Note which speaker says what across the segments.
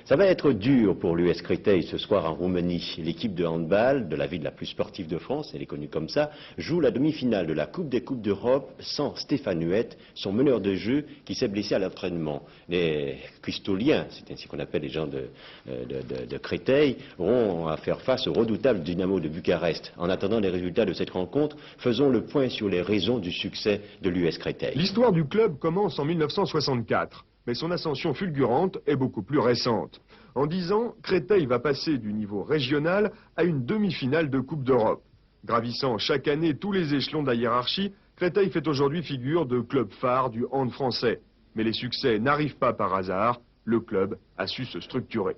Speaker 1: Ça va être dur pour l'US Créteil ce soir en Roumanie. L'équipe de handball de la ville la plus sportive de France, elle est connue comme ça, joue la demi-finale de la Coupe des Coupes d'Europe sans Stéphane Huette, son meneur de jeu qui s'est blessé à l'entraînement. Les Cristoliens, c'est ainsi qu'on appelle les gens de Créteil, auront à faire face au redoutable Dynamo de Bucarest. En attendant les résultats de cette rencontre, faisons le point sur les raisons du succès de l'US Créteil.
Speaker 2: L'histoire du club commence en 1964. Mais son ascension fulgurante est beaucoup plus récente. En 10 ans, Créteil va passer du niveau régional à une demi-finale de Coupe d'Europe. Gravissant chaque année tous les échelons de la hiérarchie, Créteil fait aujourd'hui figure de club phare du hand français. Mais les succès n'arrivent pas par hasard, le club a su se structurer.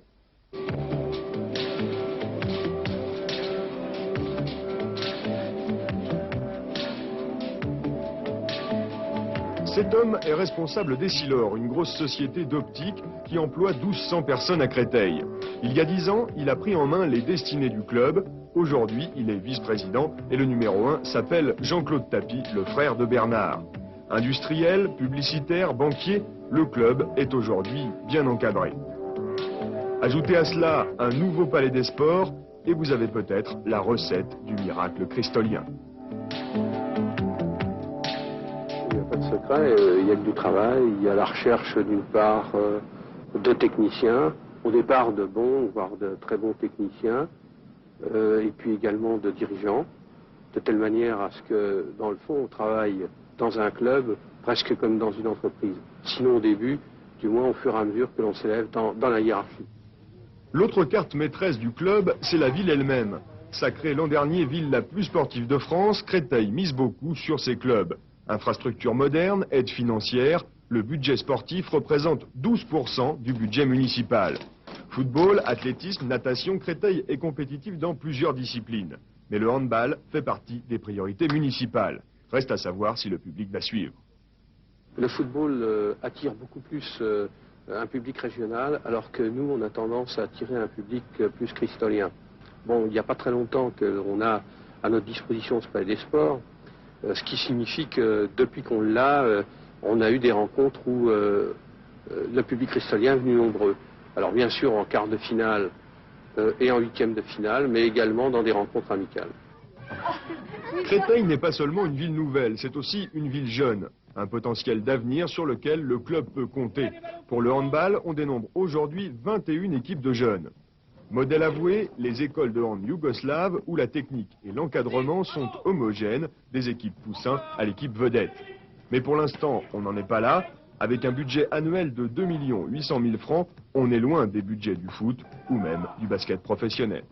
Speaker 2: Cet homme est responsable d'Essilor, une grosse société d'optique qui emploie 1200 personnes à Créteil. Il y a 10 ans, il a pris en main les destinées du club. Aujourd'hui, il est vice-président et le numéro 1 s'appelle Jean-Claude Tapie, le frère de Bernard. Industriel, publicitaire, banquier, le club est aujourd'hui bien encadré. Ajoutez à cela un nouveau palais des sports et vous avez peut-être la recette du miracle cristolien.
Speaker 3: Il n'y a pas de secret, il y a que du travail, il y a la recherche d'une part de techniciens, au départ de bons, voire de très bons techniciens, et puis également de dirigeants, de telle manière à ce que, dans le fond, on travaille dans un club presque comme dans une entreprise. Sinon au début, du moins au fur et à mesure que l'on s'élève dans la hiérarchie.
Speaker 2: L'autre carte maîtresse du club, c'est la ville elle-même. Sacrée l'an dernier ville la plus sportive de France, Créteil mise beaucoup sur ses clubs. Infrastructures modernes, aide financière, le budget sportif représente 12% du budget municipal. Football, athlétisme, natation, Créteil est compétitif dans plusieurs disciplines. Mais le handball fait partie des priorités municipales. Reste à savoir si le public va suivre.
Speaker 3: Le football attire beaucoup plus un public régional, alors que nous, on a tendance à attirer un public plus cristolien. Bon, il n'y a pas très longtemps qu'on a à notre disposition ce palais des sports. Ce qui signifie que depuis qu'on l'a, on a eu des rencontres où le public cristolien est venu nombreux. Alors bien sûr en quart de finale et en huitième de finale, mais également dans des rencontres amicales.
Speaker 2: Créteil n'est pas seulement une ville nouvelle, c'est aussi une ville jeune. Un potentiel d'avenir sur lequel le club peut compter. Pour le handball, on dénombre aujourd'hui 21 équipes de jeunes. Modèle avoué, les écoles de hand yougoslaves où la technique et l'encadrement sont homogènes, des équipes poussins à l'équipe vedette. Mais pour l'instant, on n'en est pas là. Avec un budget annuel de 2 800 000 francs, on est loin des budgets du foot ou même du basket professionnel.